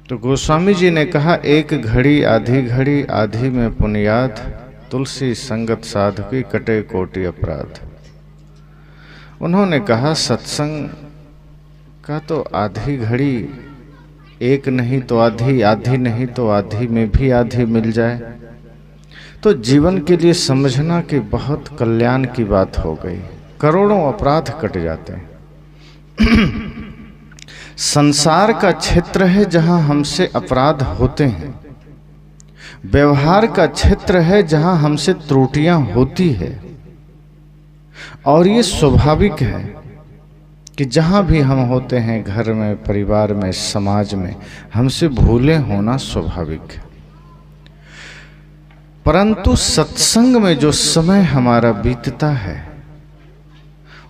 तो गोस्वामी जी ने कहा, एक घड़ी आधी में पुनियाद, तुलसी संगत साधु की कटे कोटि अपराध। उन्होंने कहा सत्संग का तो आधी घड़ी, एक नहीं तो आधी, आधी नहीं तो आधी में भी आधी मिल जाए तो जीवन के लिए समझना कि बहुत कल्याण की बात हो गई, करोड़ों अपराध कट जाते हैं। संसार का क्षेत्र है जहां हमसे अपराध होते हैं, व्यवहार का क्षेत्र है जहां हमसे त्रुटियां होती है, और ये स्वाभाविक है कि जहां भी हम होते हैं, घर में, परिवार में, समाज में, हमसे भूलें होना स्वाभाविक है। परंतु सत्संग में जो समय हमारा बीतता है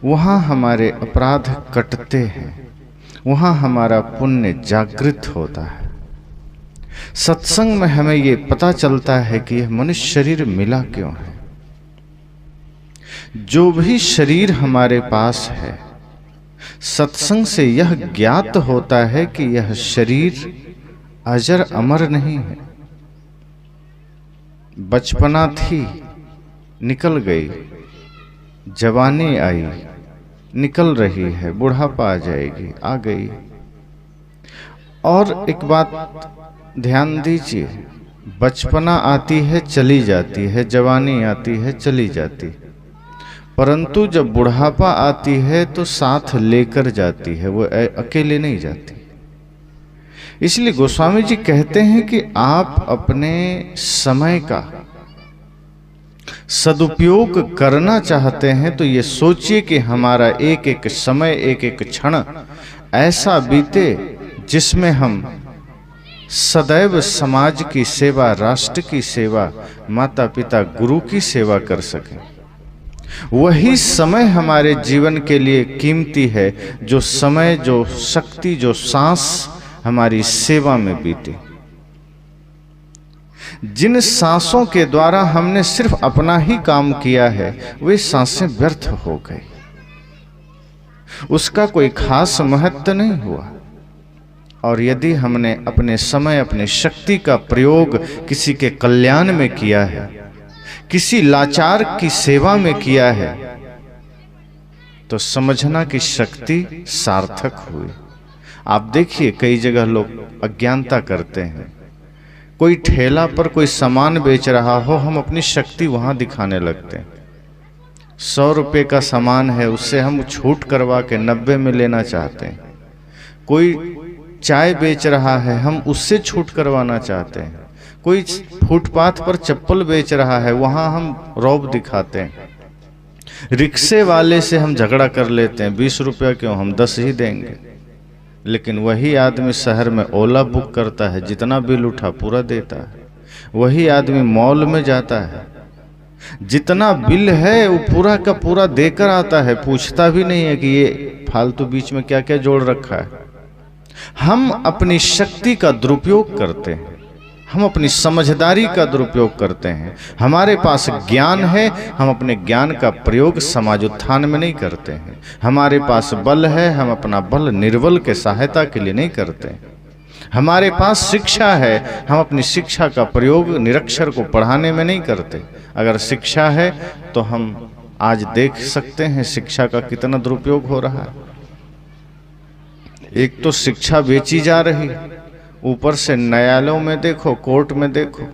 वहां हमारे अपराध कटते हैं, वहां हमारा पुण्य जागृत होता है। सत्संग में हमें ये पता चलता है कि यह मनुष्य शरीर मिला क्यों है। जो भी शरीर हमारे पास है, सत्संग से यह ज्ञात होता है कि यह शरीर अजर अमर नहीं है। बचपना थी, निकल गई, जवानी आई, निकल रही है, बुढ़ापा आ जाएगी, आ गई। और एक बात ध्यान दीजिए, बचपना आती है चली जाती है, जवानी आती है चली जाती है, परंतु जब बुढ़ापा आती है तो साथ लेकर जाती है, वो अकेले नहीं जाती। इसलिए गोस्वामी जी कहते हैं कि आप अपने समय का सदुपयोग करना चाहते हैं तो ये सोचिए कि हमारा एक एक समय, एक एक क्षण ऐसा बीते जिसमें हम सदैव समाज की सेवा, राष्ट्र की सेवा, माता पिता, गुरु की सेवा कर सकें। वही समय हमारे जीवन के लिए कीमती है, जो समय, जो शक्ति, जो सांस हमारी सेवा में बीते। जिन सांसों के द्वारा हमने सिर्फ अपना ही काम किया है, वे सांसें व्यर्थ हो गई, उसका कोई खास महत्व नहीं हुआ। और यदि हमने अपने समय, अपने शक्ति का प्रयोग किसी के कल्याण में किया है, किसी लाचार की सेवा में किया है, तो समझना कि शक्ति सार्थक हुई। आप देखिए कई जगह लोग अज्ञानता करते हैं, कोई ठेला पर कोई सामान बेच रहा हो, हम अपनी शक्ति वहां दिखाने लगते हैं। 100 रुपये का सामान है, उससे हम छूट करवा के 90 में लेना चाहते हैं। कोई चाय बेच रहा है, हम उससे छूट करवाना चाहते हैं। कोई फुटपाथ पर चप्पल बेच रहा है, वहां हम रौब दिखाते हैं। रिक्शे वाले से हम झगड़ा कर लेते हैं, 20 रुपया क्यों, हम 10 ही देंगे। लेकिन वही आदमी शहर में ओला बुक करता है, जितना बिल उठा पूरा देता है। वही आदमी मॉल में जाता है, जितना बिल है वो पूरा का पूरा देकर आता है, पूछता भी नहीं है कि ये फालतू बीच में क्या क्या जोड़ रखा है। हम अपनी शक्ति का दुरुपयोग करते हैं, हम अपनी समझदारी का दुरुपयोग करते हैं। हमारे पास ज्ञान है, हम अपने ज्ञान का प्रयोग समाज उत्थान में नहीं करते हैं। हमारे पास बल है, हम अपना बल निर्बल के सहायता के लिए नहीं करते हैं। हमारे पास शिक्षा है, हम अपनी शिक्षा का प्रयोग निरक्षर को पढ़ाने में नहीं करते। अगर शिक्षा है तो हम आज देख सकते हैं शिक्षा का कितना दुरुपयोग हो रहा है। एक तो शिक्षा बेची जा रही, ऊपर से न्यायालयों में देखो, कोर्ट में देखो,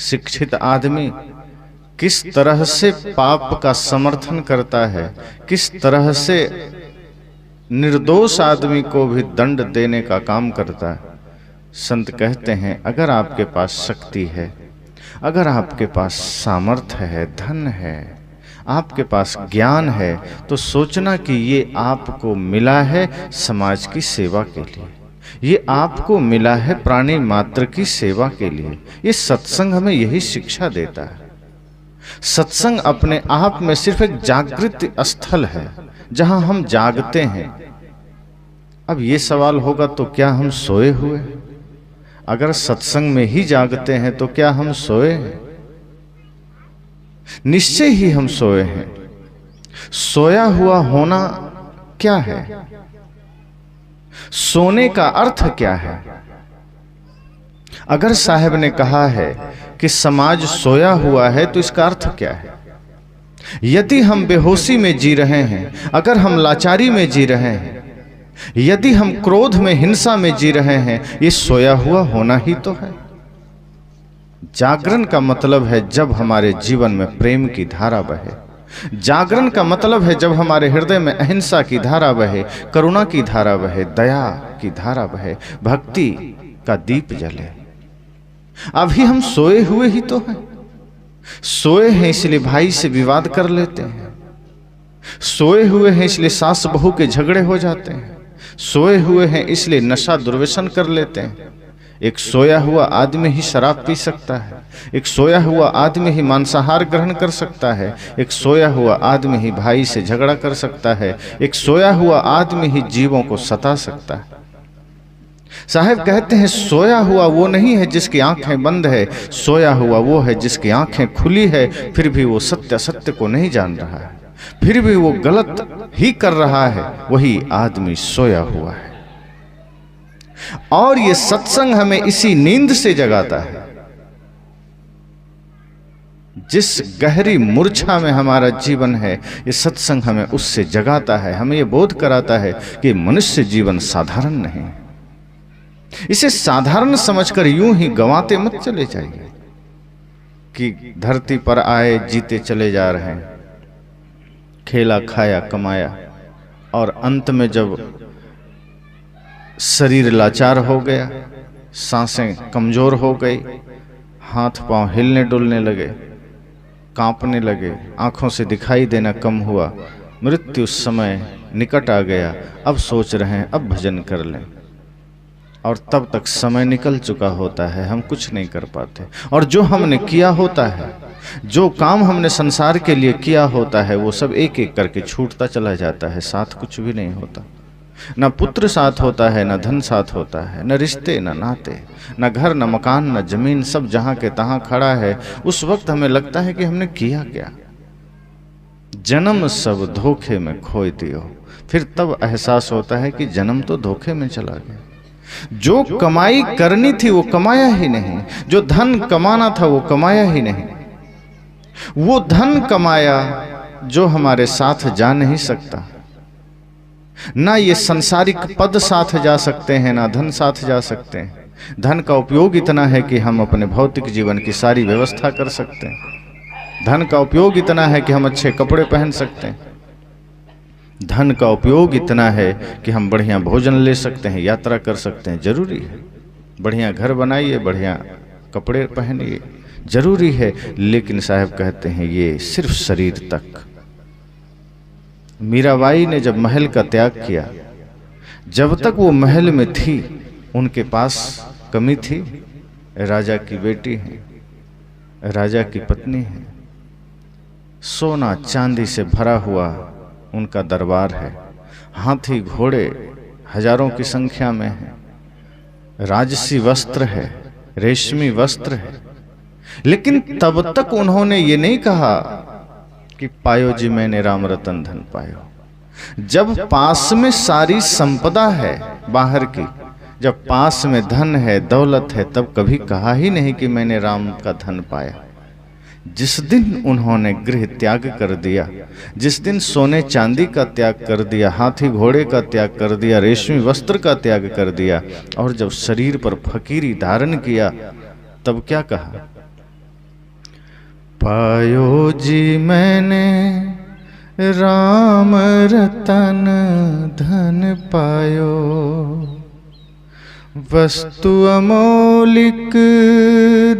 शिक्षित आदमी किस तरह से पाप का समर्थन करता है, किस तरह से निर्दोष आदमी को भी दंड देने का काम करता है। संत कहते हैं अगर आपके पास शक्ति है, अगर आपके पास सामर्थ्य है, धन है, आपके पास ज्ञान है, तो सोचना कि ये आपको मिला है समाज की सेवा के लिए, ये आपको मिला है प्राणी मात्र की सेवा के लिए। ये सत्संग हमें यही शिक्षा देता है। सत्संग अपने आप में सिर्फ एक जागृत स्थल है जहां हम जागते हैं। अब ये सवाल होगा तो क्या हम सोए हुए? अगर सत्संग में ही जागते हैं तो क्या हम सोए हैं? निश्चय ही हम सोए हैं। सोया हुआ होना क्या है? सोने का अर्थ क्या है? अगर साहब ने कहा है कि समाज सोया हुआ है तो इसका अर्थ क्या है? यदि हम बेहोशी में जी रहे हैं, अगर हम लाचारी में जी रहे हैं, यदि हम क्रोध में, हिंसा में जी रहे हैं, ये सोया हुआ होना ही तो है। जागरण का मतलब है जब हमारे जीवन में प्रेम की धारा बहे। जागरण का मतलब है जब हमारे हृदय में अहिंसा की धारा बहे, करुणा की धारा बहे, दया की धारा बहे, भक्ति का दीप जले। अभी हम सोए हुए ही तो हैं। सोए हैं इसलिए भाई से विवाद कर लेते हैं, सोए हुए हैं इसलिए सास बहू के झगड़े हो जाते हैं, सोए हुए हैं इसलिए नशा दुर्व्यसन कर लेते हैं। एक सोया हुआ आदमी ही शराब पी सकता है, एक सोया हुआ आदमी ही मांसाहार ग्रहण कर सकता है, एक सोया हुआ आदमी ही भाई से झगड़ा कर सकता है, एक सोया हुआ आदमी ही जीवों को सता सकता है। साहब कहते हैं सोया हुआ वो नहीं है जिसकी आंखें बंद है, सोया हुआ वो है जिसकी आंखें खुली है, फिर भी वो सत्य को नहीं जान रहा है, फिर भी वो गलत ही कर रहा है, वही आदमी सोया हुआ है। और ये सत्संग हमें इसी नींद से जगाता है। जिस गहरी मूर्छा में हमारा जीवन है, ये सत्संग हमें उससे जगाता है, हमें ये बोध कराता है कि मनुष्य जीवन साधारण नहीं है। इसे साधारण समझकर यूं ही गंवाते मत चले जाइए कि धरती पर आए जीते चले जा रहे हैं, खेला खाया कमाया, और अंत में जब शरीर लाचार हो गया, सांसें कमजोर हो गई, हाथ पांव हिलने डुलने लगे, कांपने लगे, आंखों से दिखाई देना कम हुआ, मृत्यु समय निकट आ गया, अब सोच रहे हैं अब भजन कर लें, और तब तक समय निकल चुका होता है, हम कुछ नहीं कर पाते। और जो हमने किया होता है, जो काम हमने संसार के लिए किया होता है, वो सब एक एक करके छूटता चला जाता है, साथ कुछ भी नहीं होता। न पुत्र साथ होता है, न धन साथ होता है, न रिश्ते, न नाते, न घर, न मकान, न जमीन, सब जहां के तहां खड़ा है। उस वक्त हमें लगता है कि हमने किया क्या। जन्म सब धोखे में खोए दियो, फिर तब एहसास होता है कि जन्म तो धोखे में चला गया। जो कमाई करनी थी वो कमाया ही नहीं, जो धन कमाना था वो कमाया ही नहीं। वो धन कमाया जो हमारे साथ जा नहीं सकता। ना ये सांसारिक पद साथ जा सकते हैं, ना धन साथ जा सकते हैं। धन का उपयोग इतना है कि हम अपने भौतिक जीवन की सारी व्यवस्था कर सकते हैं। धन का उपयोग इतना है कि हम अच्छे कपड़े पहन सकते हैं। धन का उपयोग इतना है कि हम बढ़िया भोजन ले सकते हैं, यात्रा कर सकते हैं, जरूरी है। बढ़िया घर बनाइए, बढ़िया कपड़े पहनिए, जरूरी है। लेकिन साहब कहते हैं ये सिर्फ शरीर तक। मीराबाई ने जब महल का त्याग किया, जब तक वो महल में थी उनके पास कमी थी। राजा की बेटी है, राजा की पत्नी है, सोना चांदी से भरा हुआ उनका दरबार है, हाथी घोड़े हजारों की संख्या में है, राजसी वस्त्र है, रेशमी वस्त्र है। लेकिन तब तक उन्होंने ये नहीं कहा कि पायो जी मैंने राम रतन धन पायो। जब पास में सारी संपदा है बाहर की, जब पास में धन है, दौलत है, तब कभी कहा ही नहीं कि मैंने राम का धन पाया। जिस दिन उन्होंने गृह त्याग कर दिया, जिस दिन सोने चांदी का त्याग कर दिया, हाथी घोड़े का त्याग कर दिया, रेशमी वस्त्र का त्याग कर दिया, और जब शरीर पर फकीरी धारण किया, तब क्या कहा? पायो जी मैंने राम रतन धन पायो, वस्तु अमौलिक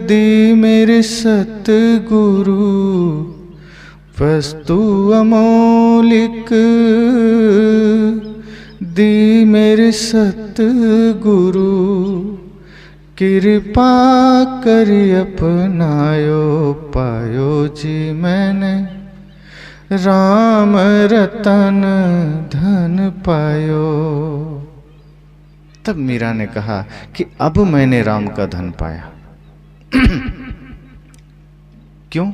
दी मेरे सतगुरु, वस्तु अमौलिक दी मेरे सतगुरु, कृपा कर अपनायो, पायो जी मैंने राम रतन धन पायो। तब मीरा ने कहा कि अब मैंने राम का धन पाया। क्यों?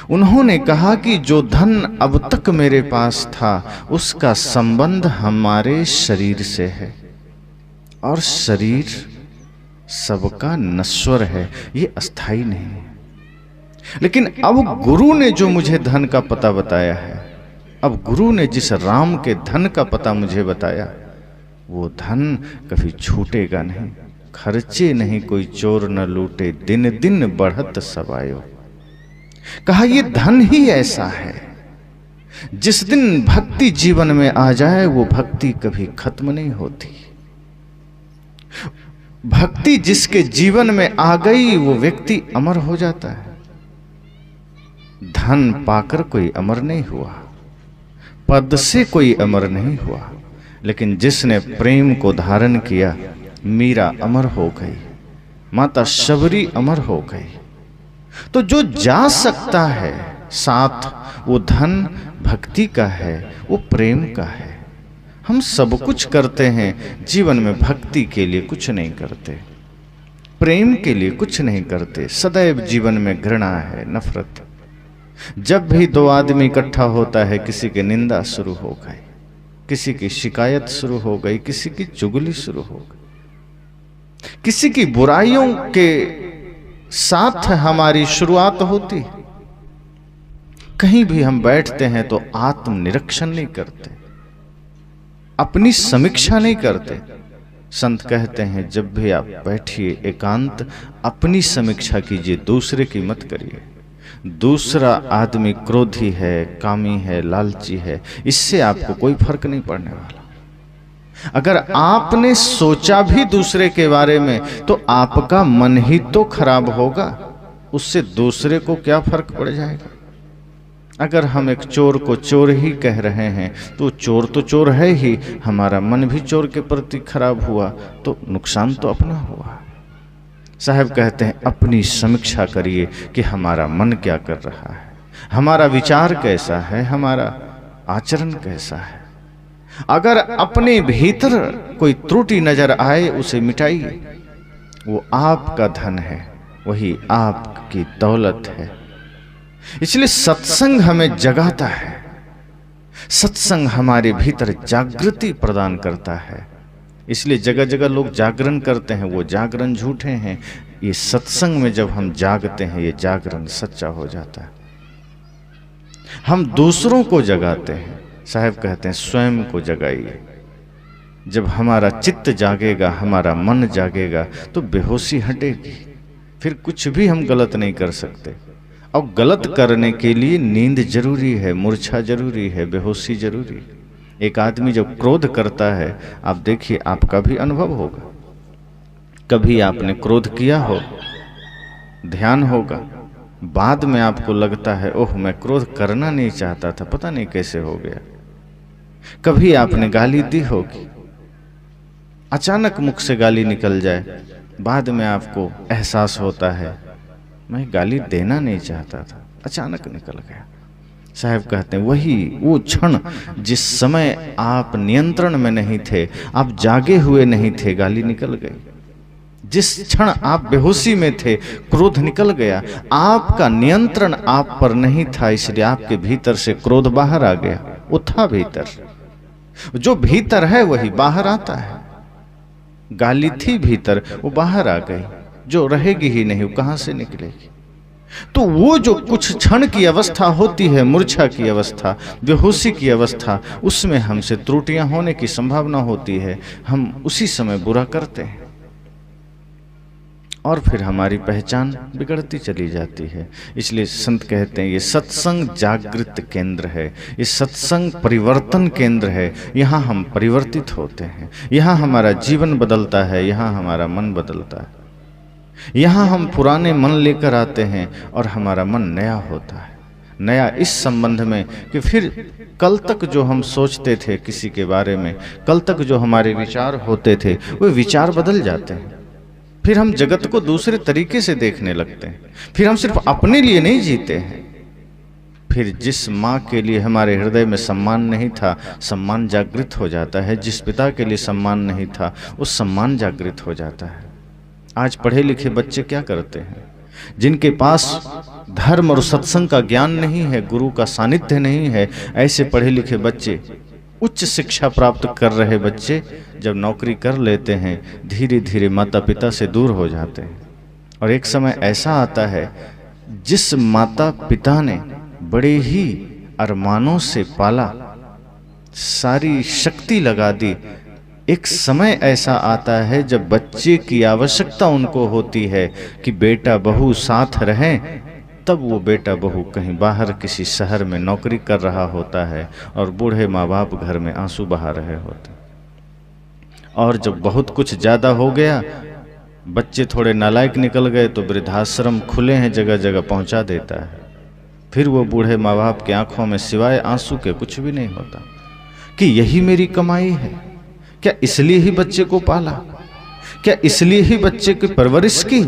उन्होंने कहा कि जो धन अब तक मेरे पास था उसका संबंध हमारे शरीर से है, और शरीर सबका नश्वर है, ये अस्थाई नहीं है। लेकिन अब गुरु ने जो मुझे धन का पता बताया है, अब गुरु ने जिस राम के धन का पता मुझे बताया, वो धन कभी छूटेगा नहीं। खर्चे नहीं कोई चोर न लूटे, दिन दिन बढ़त सबायो। कहा ये धन ही ऐसा है, जिस दिन भक्ति जीवन में आ जाए वो भक्ति कभी खत्म नहीं होती। भक्ति जिसके जीवन में आ गई वो व्यक्ति अमर हो जाता है। धन पाकर कोई अमर नहीं हुआ, पद से कोई अमर नहीं हुआ, लेकिन जिसने प्रेम को धारण किया, मीरा अमर हो गई, माता शबरी अमर हो गई। तो जो जा सकता है साथ, वो धन भक्ति का है, वो प्रेम का है। हम सब कुछ करते हैं जीवन में, भक्ति के लिए कुछ नहीं करते, प्रेम के लिए कुछ नहीं करते। सदैव जीवन में घृणा है, नफरत। जब भी दो आदमी इकट्ठा होता है, किसी की निंदा शुरू हो गई, किसी की शिकायत शुरू हो गई, किसी की चुगली शुरू हो गई, किसी की बुराइयों के साथ हमारी शुरुआत होती है। कहीं भी हम बैठते हैं तो आत्मनिरीक्षण नहीं करते, अपनी समीक्षा नहीं करते। संत कहते हैं जब भी आप बैठिए एकांत, अपनी समीक्षा कीजिए, दूसरे की मत करिए। दूसरा आदमी क्रोधी है, कामी है, लालची है, इससे आपको कोई फर्क नहीं पड़ने वाला। अगर आपने सोचा भी दूसरे के बारे में तो आपका मन ही तो खराब होगा, उससे दूसरे को क्या फर्क पड़ जाएगा। अगर हम एक चोर को चोर ही कह रहे हैं तो चोर है ही, हमारा मन भी चोर के प्रति खराब हुआ तो नुकसान तो अपना हुआ। साहब कहते हैं अपनी समीक्षा करिए कि हमारा मन क्या कर रहा है, हमारा विचार कैसा है, हमारा आचरण कैसा है। अगर अपने भीतर कोई त्रुटि नजर आए उसे मिटाइए, वो आपका धन है, वही आपकी दौलत है। इसलिए सत्संग हमें जगाता है, सत्संग हमारे भीतर जागृति प्रदान करता है। इसलिए जगह जगह लोग जागरण करते हैं, वो जागरण झूठे हैं। ये सत्संग में जब हम जागते हैं, ये जागरण सच्चा हो जाता है। हम दूसरों को जगाते हैं। साहब कहते हैं स्वयं को जगाइए। जब हमारा चित्त जागेगा, हमारा मन जागेगा तो बेहोशी हटेगी, फिर कुछ भी हम गलत नहीं कर सकते। और गलत करने के लिए नींद जरूरी है, मूर्छा जरूरी है, बेहोशी जरूरी है। एक आदमी जब क्रोध करता है, आप देखिए, आपका भी अनुभव होगा, कभी आपने क्रोध किया हो, ध्यान होगा, बाद में आपको लगता है ओह मैं क्रोध करना नहीं चाहता था, पता नहीं कैसे हो गया। कभी आपने गाली दी होगी, अचानक मुख से गाली निकल जाए, बाद में आपको एहसास होता है मैं गाली देना नहीं चाहता था, अचानक निकल गया। साहब कहते हैं वही वो क्षण जिस समय आप नियंत्रण में नहीं थे, आप जागे हुए नहीं थे, गाली निकल गई। जिस क्षण आप बेहोशी में थे, क्रोध निकल गया। आपका नियंत्रण आप पर नहीं था, इसलिए आपके भीतर से क्रोध बाहर आ गया। वो था भीतर, जो भीतर है वही बाहर आता है। गाली थी भीतर, वो बाहर आ गई, जो रहेगी ही नहीं वो कहां से निकलेगी। तो वो जो कुछ क्षण की अवस्था होती है, मूर्छा की अवस्था, बेहोशी की अवस्था, उसमें हमसे त्रुटियां होने की संभावना होती है। हम उसी समय बुरा करते हैं और फिर हमारी पहचान बिगड़ती चली जाती है। इसलिए संत कहते हैं ये सत्संग जागृत केंद्र है, ये सत्संग परिवर्तन केंद्र है। यहाँ हम परिवर्तित होते हैं, यहाँ हमारा जीवन बदलता है, यहाँ हमारा मन बदलता है। यहाँ हम पुराने मन लेकर आते हैं और हमारा मन नया होता है। नया इस संबंध में कि फिर कल तक जो हम सोचते थे किसी के बारे में, कल तक जो हमारे विचार होते थे, वो विचार बदल जाते हैं। फिर हम जगत को दूसरे तरीके से देखने लगते हैं। फिर हम सिर्फ अपने लिए नहीं जीते हैं। फिर जिस माँ के लिए हमारे हृदय में सम्मान नहीं था, सम्मान जागृत हो जाता है। जिस पिता के लिए सम्मान नहीं था, वो सम्मान जागृत हो जाता है। आज पढ़े लिखे बच्चे क्या करते हैं? जिनके पास धर्म और सत्संग का ज्ञान नहीं है, गुरु का सानिध्य नहीं है, ऐसे पढ़े लिखे बच्चे उच्च शिक्षा प्राप्त कर रहे बच्चे जब नौकरी कर लेते हैं, धीरे धीरे माता पिता से दूर हो जाते हैं। और एक समय ऐसा आता है, जिस माता पिता ने बड़े ही अरमानों से पाला, सारी शक्ति लगा दी, एक समय ऐसा आता है जब बच्चे की आवश्यकता उनको होती है कि बेटा बहू साथ रहें, तब वो बेटा बहू कहीं बाहर किसी शहर में नौकरी कर रहा होता है और बूढ़े माँ बाप घर में आंसू बहा रहे होते। और जब बहुत कुछ ज़्यादा हो गया, बच्चे थोड़े नालायक निकल गए, तो वृद्धाश्रम खुले हैं, जगह जगह पहुंचा देता है। फिर वो बूढ़े माँ बाप की आंखों में सिवाय आंसू के कुछ भी नहीं होता कि यही मेरी कमाई है। क्या इसलिए ही बच्चे को पाला? क्या इसलिए ही बच्चे की परवरिश की?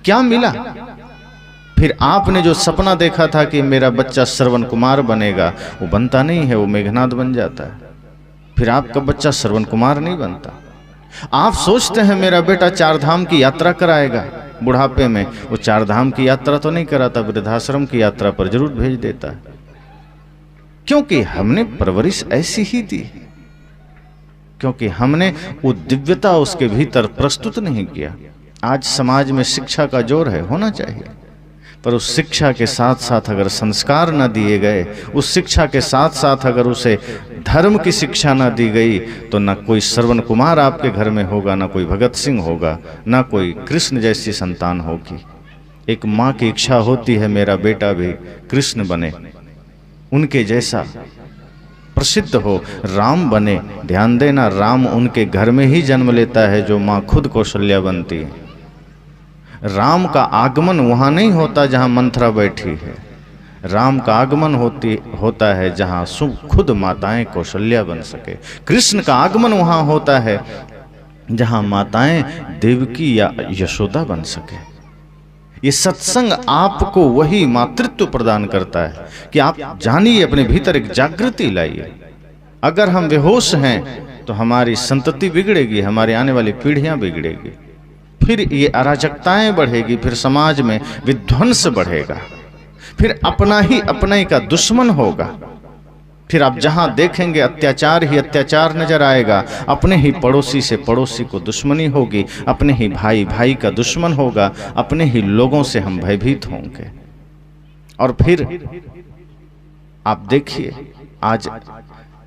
क्या मिला? फिर आपने जो सपना देखा था कि मेरा बच्चा श्रवण कुमार बनेगा, वो बनता नहीं है, वो मेघनाद बन जाता है। फिर आपका बच्चा श्रवण कुमार नहीं बनता। आप सोचते हैं मेरा बेटा 4 धाम की यात्रा कराएगा, बुढ़ापे में वो 4 धाम की यात्रा तो नहीं कराता, वृद्धाश्रम की यात्रा पर जरूर भेज देता है। क्योंकि हमने परवरिश ऐसी ही दी, क्योंकि हमने वो दिव्यता उसके भीतर प्रस्तुत नहीं किया। आज समाज में शिक्षा का जोर है, होना चाहिए, पर उस शिक्षा के साथ साथ अगर संस्कार न दिए गए, उस शिक्षा के साथ साथ अगर उसे धर्म की शिक्षा न दी गई, तो न कोई श्रवण कुमार आपके घर में होगा, न कोई भगत सिंह होगा, न कोई कृष्ण जैसी संतान होगी। एक माँ की इच्छा होती है मेरा बेटा भी कृष्ण बने, उनके जैसा प्रसिद्ध हो, राम बने। ध्यान देना, राम उनके घर में ही जन्म लेता है जो माँ खुद कौशल्या बनती है। राम का आगमन वहाँ नहीं होता जहाँ मंथरा बैठी है, राम का आगमन होता है जहाँ खुद माताएं कौशल्या बन सके। कृष्ण का आगमन वहाँ होता है जहाँ माताएं देवकी या यशोदा बन सके। ये सत्संग आपको वही मातृत्व प्रदान करता है कि आप जानिए, अपने भीतर एक जागृति लाइए। अगर हम बेहोश हैं तो हमारी संतति बिगड़ेगी, हमारी आने वाली पीढ़ियां बिगड़ेगी, फिर ये अराजकताएं बढ़ेगी, फिर समाज में विध्वंस बढ़ेगा, फिर अपना ही अपने का दुश्मन होगा। फिर आप जहां देखेंगे अत्याचार ही अत्याचार नजर आएगा। अपने ही पड़ोसी से पड़ोसी को दुश्मनी होगी, अपने ही भाई भाई का दुश्मन होगा, अपने ही लोगों से हम भयभीत होंगे। और फिर आप देखिए, आज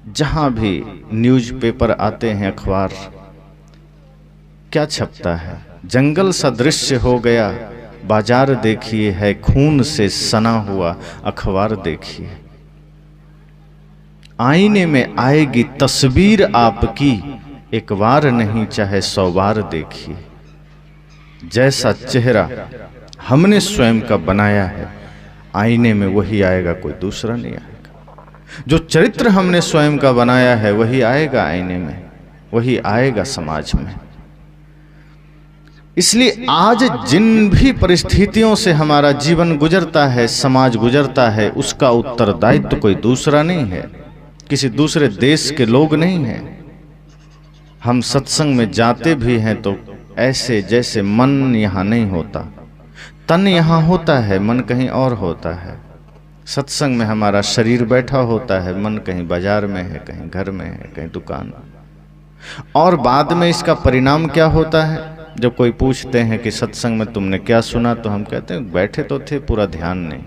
जहां भी न्यूज़पेपर आते हैं, अखबार, क्या छपता है? जंगल सा दृश्य हो गया, बाजार देखिए है खून से सना हुआ, अखबार देखिए। आईने में आएगी तस्वीर आपकी, एक बार नहीं चाहे 100 बार देखिए। जैसा चेहरा हमने स्वयं का बनाया है, आईने में वही आएगा, कोई दूसरा नहीं आएगा। जो चरित्र हमने स्वयं का बनाया है वही आएगा आईने में, वही आएगा समाज में। इसलिए आज जिन भी परिस्थितियों से हमारा जीवन गुजरता है, समाज गुजरता है, उसका उत्तरदायित्व कोई दूसरा नहीं है, किसी दूसरे देश के लोग नहीं हैं। हम सत्संग में जाते भी हैं तो ऐसे जैसे मन यहाँ नहीं होता, तन यहाँ होता है, मन कहीं और होता है। सत्संग में हमारा शरीर बैठा होता है, मन कहीं बाजार में है, कहीं घर में है, कहीं दुकान में। और बाद में इसका परिणाम क्या होता है? जब कोई पूछते हैं कि सत्संग में तुमने क्या सुना, तो हम कहते हैं बैठे तो थे, पूरा ध्यान नहीं,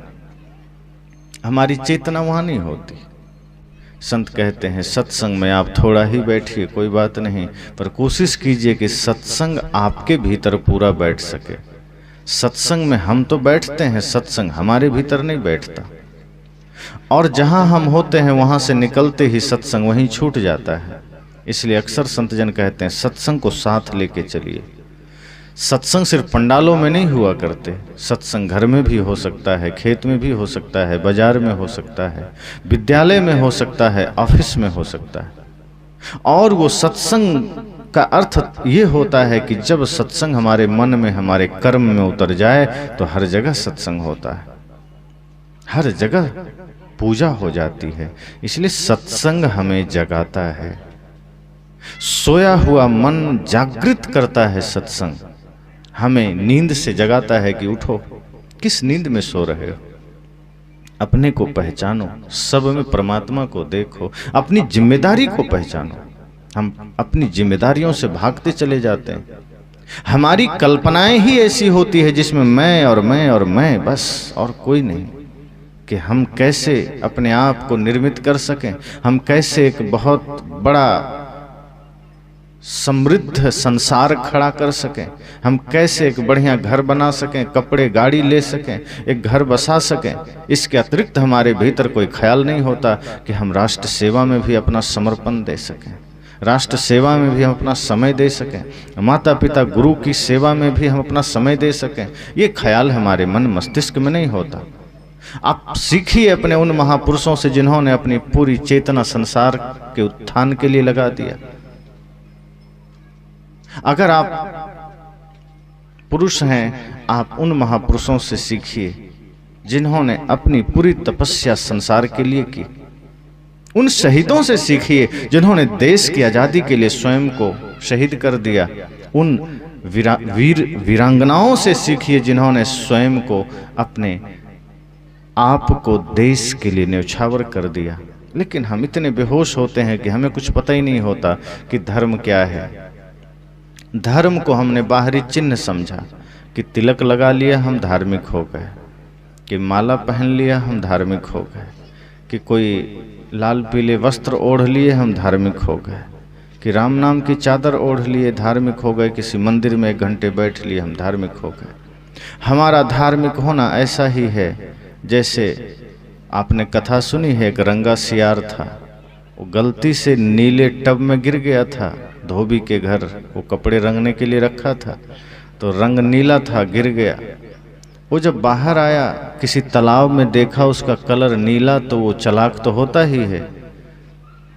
हमारी चेतना वहाँ नहीं होती। संत कहते हैं सत्संग में आप थोड़ा ही बैठिए, कोई बात नहीं, पर कोशिश कीजिए कि सत्संग आपके भीतर पूरा बैठ सके। सत्संग में हम तो बैठते हैं, सत्संग हमारे भीतर नहीं बैठता। और जहाँ हम होते हैं वहाँ से निकलते ही सत्संग वहीं छूट जाता है। इसलिए अक्सर संतजन कहते हैं सत्संग को साथ लेके चलिए। सत्संग सिर्फ पंडालों में नहीं हुआ करते, सत्संग घर में भी हो सकता है, खेत में भी हो सकता है, बाजार में हो सकता है, विद्यालय में हो सकता है, ऑफिस में हो सकता है। और वो सत्संग का अर्थ ये होता है कि जब सत्संग हमारे मन में, हमारे कर्म में उतर जाए तो हर जगह सत्संग होता है, हर जगह पूजा हो जाती है। इसलिए सत्संग हमें जगाता है, सोया हुआ मन जागृत करता है सत्संग, हमें नींद से जगाता है कि उठो, किस नींद में सो रहे हो, अपने को पहचानो, सब में परमात्मा को देखो, अपनी जिम्मेदारी को पहचानो। हम अपनी जिम्मेदारियों से भागते चले जाते हैं। हमारी कल्पनाएं ही ऐसी होती है जिसमें मैं और मैं और मैं, बस और कोई नहीं। कि हम कैसे अपने आप को निर्मित कर सकें, हम कैसे एक बहुत बड़ा समृद्ध संसार खड़ा कर सकें, हम कैसे एक बढ़िया घर बना सकें, कपड़े गाड़ी ले सकें, एक घर बसा सकें। इसके अतिरिक्त हमारे भीतर कोई ख्याल नहीं होता कि हम राष्ट्र सेवा में भी अपना समर्पण दे सकें, राष्ट्र सेवा में भी हम अपना समय दे सकें, माता पिता गुरु की सेवा में भी हम अपना समय दे सकें। ये ख्याल हमारे मन मस्तिष्क में नहीं होता। आप सीखिए अपने उन महापुरुषों से जिन्होंने अपनी पूरी चेतना संसार के उत्थान के लिए लगा दिया। अगर आप पुरुष हैं, आप उन महापुरुषों से सीखिए जिन्होंने अपनी पूरी तपस्या संसार के लिए की। उन शहीदों से सीखिए जिन्होंने देश की आजादी के लिए स्वयं को शहीद कर दिया। उन वीरांगनाओं से सीखिए जिन्होंने स्वयं को, अपने आप को देश के लिए न्यौछावर कर दिया। लेकिन हम इतने बेहोश होते हैं कि हमें कुछ पता ही नहीं होता कि धर्म क्या है। धर्म को हमने बाहरी चिन्ह समझा कि तिलक लगा लिया हम धार्मिक हो गए, कि माला पहन लिया हम धार्मिक हो गए, कि कोई लाल पीले वस्त्र ओढ़ लिए हम धार्मिक हो गए, कि राम नाम की चादर ओढ़ लिए धार्मिक हो गए, किसी मंदिर में 1 घंटे बैठ लिए हम धार्मिक हो गए। हमारा धार्मिक होना ऐसा ही है जैसे आपने कथा सुनी है, एक रंगा सियार था, वो गलती से नीले टब में गिर गया था। धोबी के घर वो कपड़े रंगने के लिए रखा था, तो रंग नीला था, गिर गया। वो जब बाहर आया, किसी तालाब में देखा उसका कलर नीला, तो वो चालाक तो होता ही है,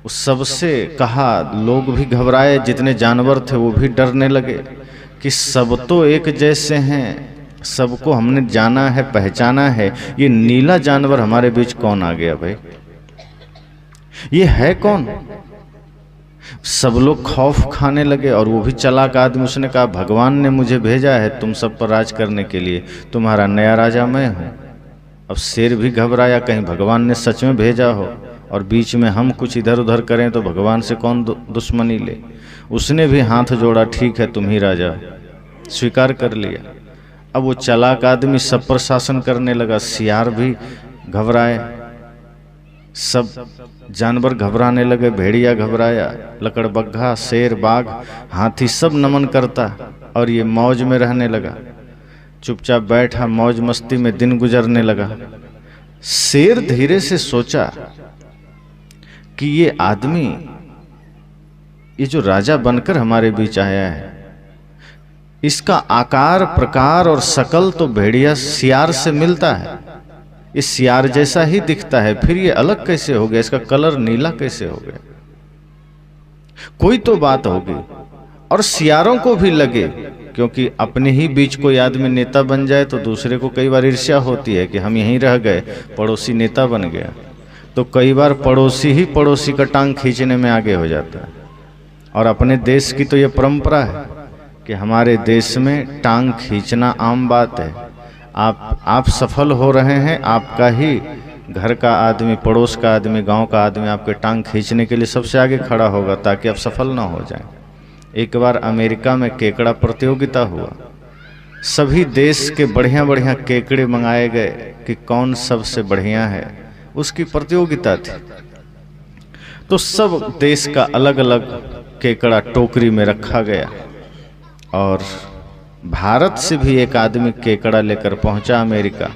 उस सबसे कहा। लोग भी घबराए, जितने जानवर थे वो भी डरने लगे कि सब तो एक जैसे हैं, सबको हमने जाना है, पहचाना है, ये नीला जानवर हमारे बीच कौन आ गया भाई, ये है कौन? सब लोग खौफ खाने लगे, और वो भी चालाक आदमी, उसने कहा भगवान ने मुझे भेजा है तुम सब पर राज करने के लिए, तुम्हारा नया राजा मैं हूँ। अब शेर भी घबराया, कहीं भगवान ने सच में भेजा हो और बीच में हम कुछ इधर उधर करें तो भगवान से कौन दुश्मनी ले। उसने भी हाथ जोड़ा, ठीक है तुम ही राजा, स्वीकार कर लिया। अब वो चालाक आदमी सब पर शासन करने लगा। सियार भी घबराए, सब जानवर घबराने लगे, भेड़िया घबराया, लकड़बग्घा, शेर, बाघ, हाथी सब नमन करता, और ये मौज में रहने लगा। चुपचाप बैठा, मौज मस्ती में दिन गुजरने लगा। शेर धीरे से सोचा कि ये आदमी, ये जो राजा बनकर हमारे बीच आया है, इसका आकार प्रकार और शकल तो भेड़िया सियार से मिलता है, इस सियार जैसा ही दिखता है, फिर ये अलग कैसे हो गया, इसका कलर नीला कैसे हो गया? कोई तो बात होगी। और सियारों को भी लगे, क्योंकि अपने ही बीच कोई आदमी नेता बन जाए तो दूसरे को कई बार ईर्ष्या होती है कि हम यहीं रह गए, पड़ोसी नेता बन गया, तो कई बार पड़ोसी ही पड़ोसी का टांग खींचने में आगे हो जाता है। और अपने देश की तो ये परंपरा है कि हमारे देश में टांग खींचना आम बात है। आप सफल हो रहे हैं, आपका ही घर का आदमी, पड़ोस का आदमी, गांव का आदमी आपके टांग खींचने के लिए सबसे आगे खड़ा होगा ताकि आप सफल ना हो जाएं। एक बार अमेरिका में केकड़ा प्रतियोगिता हुआ, सभी देश के बढ़िया बढ़िया केकड़े मंगाए गए कि कौन सबसे बढ़िया है, उसकी प्रतियोगिता थी। तो सब देश का अलग अलग केकड़ा टोकरी में रखा गया, और भारत से भी एक आदमी केकड़ा लेकर पहुंचा अमेरिका।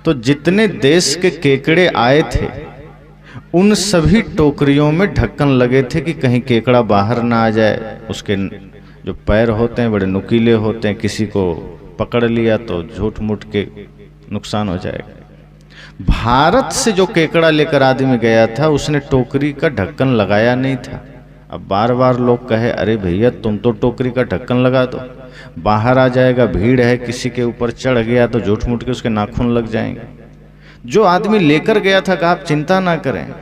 तो जितने देश के केकड़े आए थे उन सभी टोकरियों में ढक्कन लगे थे कि कहीं केकड़ा बाहर ना आ जाए। उसके जो पैर होते हैं बड़े नुकीले होते हैं, किसी को पकड़ लिया तो झूठ मूठ के नुकसान हो जाएगा। भारत से जो केकड़ा लेकर आदमी गया था उसने टोकरी का ढक्कन लगाया नहीं था। अब बार बार लोग कहे, अरे भैया तुम तो टोकरी का ढक्कन लगा दो, बाहर आ जाएगा, भीड़ है, किसी के ऊपर चढ़ गया तो झूठ मूठ के उसके नाखून लग जाएंगे। जो आदमी लेकर गया था कहा आप चिंता ना करें,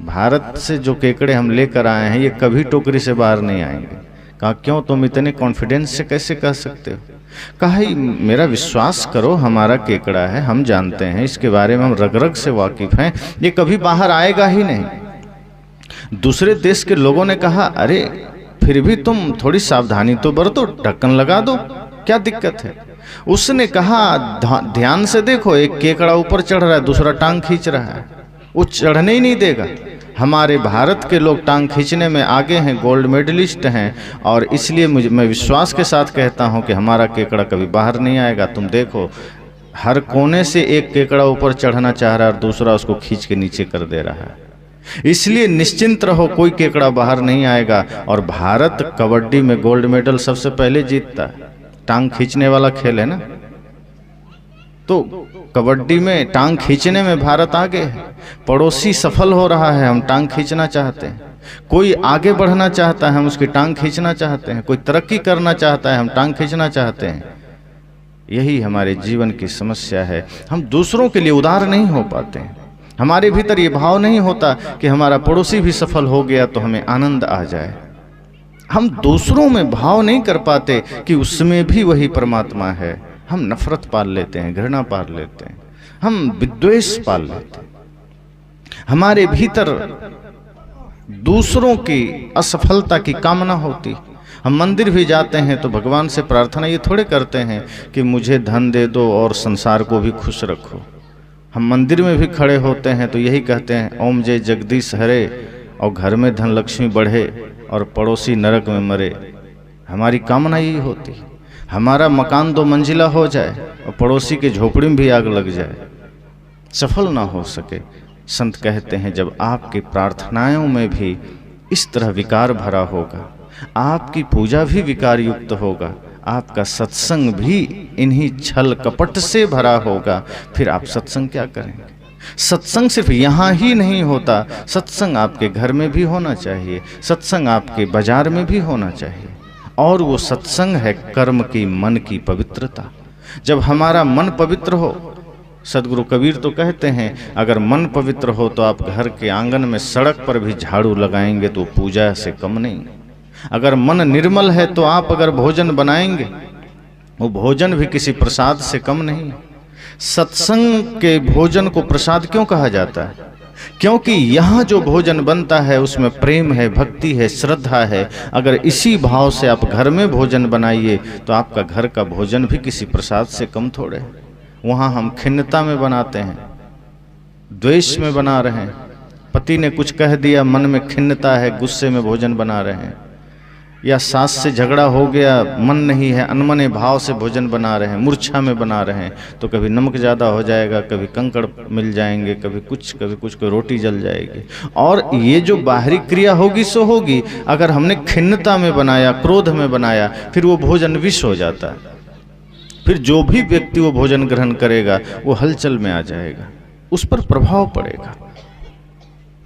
भारत से जो केकड़े हम लेकर आए हैं ये कभी टोकरी से बाहर नहीं आएंगे। कहा क्यों, तुम इतने कॉन्फिडेंस से कैसे कह सकते हो? कहा ही मेरा विश्वास करो, हमारा केकड़ा है, हम जानते हैं इसके बारे में, हम रग रग से वाकिफ हैं, ये कभी बाहर आएगा ही नहीं। दूसरे देश के लोगों ने कहा अरे फिर भी तुम थोड़ी सावधानी तो बरतो, ढक्कन लगा दो, क्या दिक्कत है। उसने कहा ध्यान से देखो, एक केकड़ा ऊपर चढ़ रहा है, दूसरा टांग खींच रहा है, वो चढ़ने ही नहीं देगा। हमारे भारत के लोग टांग खींचने में आगे हैं, गोल्ड मेडलिस्ट हैं, और इसलिए मैं विश्वास के साथ कहता हूं कि हमारा केकड़ा कभी बाहर नहीं आएगा। तुम देखो हर कोने से एक केकड़ा ऊपर चढ़ना चाह रहा है और दूसरा उसको खींच के नीचे कर दे रहा है। इसलिए निश्चिंत रहो, कोई केकड़ा बाहर नहीं आएगा। और भारत कबड्डी में गोल्ड मेडल सबसे पहले जीतता है, टांग खींचने वाला खेल है ना, तो कबड्डी में टांग खींचने में भारत आगे है। पड़ोसी सफल हो रहा है, हम टांग खींचना चाहते हैं। कोई आगे बढ़ना चाहता है, हम उसकी टांग खींचना चाहते हैं। कोई तरक्की करना चाहता है, हम टांग खींचना चाहते हैं। यही हमारे जीवन की समस्या है, हम दूसरों के लिए उदार नहीं हो पाते हैं। हमारे भीतर ये भाव नहीं होता कि हमारा पड़ोसी भी सफल हो गया तो हमें आनंद आ जाए। हम दूसरों में भाव नहीं कर पाते कि उसमें भी वही परमात्मा है। हम नफरत पाल लेते हैं, घृणा पाल लेते हैं, हम विद्वेष पाल लेते हैं। हमारे भीतर दूसरों की असफलता की कामना होती। हम मंदिर भी जाते हैं तो भगवान से प्रार्थना ये थोड़े करते हैं कि मुझे धन दे दो और संसार को भी खुश रखो। हम मंदिर में भी खड़े होते हैं तो यही कहते हैं ओम जय जगदीश हरे, और घर में धन लक्ष्मी बढ़े और पड़ोसी नरक में मरे। हमारी कामना यही होती है, हमारा मकान 2 मंजिला हो जाए और पड़ोसी के झोपड़ी में भी आग लग जाए, सफल ना हो सके। संत कहते हैं जब आपकी प्रार्थनाओं में भी इस तरह विकार भरा होगा, आपकी पूजा भी विकार युक्त होगा, आपका सत्संग भी इन्हीं छल कपट से भरा होगा, फिर आप सत्संग क्या करेंगे। सत्संग सिर्फ यहाँ ही नहीं होता, सत्संग आपके घर में भी होना चाहिए, सत्संग आपके बाजार में भी होना चाहिए। और वो सत्संग है कर्म की, मन की पवित्रता। जब हमारा मन पवित्र हो, सदगुरु कबीर तो कहते हैं अगर मन पवित्र हो तो आप घर के आंगन में सड़क पर भी झाड़ू लगाएंगे तो पूजा से कम नहीं। अगर मन निर्मल है तो आप अगर भोजन बनाएंगे वो भोजन भी किसी प्रसाद से कम नहीं। सत्संग के भोजन को प्रसाद क्यों कहा जाता है? क्योंकि यहाँ जो भोजन बनता है उसमें प्रेम है, भक्ति है, श्रद्धा है। अगर इसी भाव से आप घर में भोजन बनाइए तो आपका घर का भोजन भी किसी प्रसाद से कम थोड़े। वहाँ हम खिन्नता में बनाते हैं, द्वेष में बना रहे हैं। पति ने कुछ कह दिया, मन में खिन्नता है, गुस्से में भोजन बना रहे हैं। या सास से झगड़ा हो गया, मन नहीं है, अनमने भाव से भोजन बना रहे हैं, मूर्छा में बना रहे हैं। तो कभी नमक ज़्यादा हो जाएगा, कभी कंकड़ मिल जाएंगे, कभी कुछ कोई रोटी जल जाएगी। और ये जो बाहरी क्रिया होगी सो होगी। अगर हमने खिन्नता में बनाया, क्रोध में बनाया, फिर वो भोजन विष हो जाता है। फिर जो भी व्यक्ति वो भोजन ग्रहण करेगा वो हलचल में आ जाएगा, उस पर प्रभाव पड़ेगा।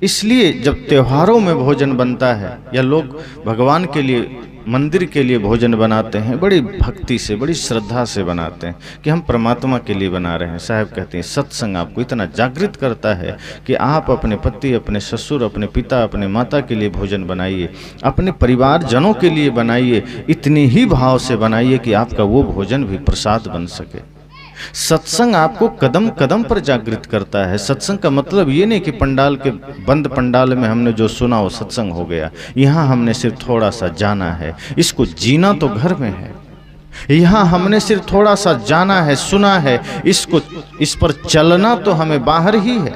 इसलिए जब त्योहारों में भोजन बनता है या लोग भगवान के लिए, मंदिर के लिए भोजन बनाते हैं, बड़ी भक्ति से, बड़ी श्रद्धा से बनाते हैं कि हम परमात्मा के लिए बना रहे हैं। साहब कहते हैं सत्संग आपको इतना जागृत करता है कि आप अपने पति, अपने ससुर, अपने पिता, अपने माता के लिए भोजन बनाइए, अपने परिवारजनों के लिए बनाइए, इतनी ही भाव से बनाइए कि आपका वो भोजन भी प्रसाद बन सके। सत्संग आपको कदम कदम पर जागृत करता है। सत्संग का मतलब ये नहीं कि पंडाल के बंद पंडाल में हमने जो सुना वो सत्संग हो गया। यहाँ हमने सिर्फ थोड़ा सा जाना है, इसको जीना तो घर में है। यहाँ हमने सिर्फ थोड़ा सा जाना है, सुना है, इस पर चलना तो हमें बाहर ही है।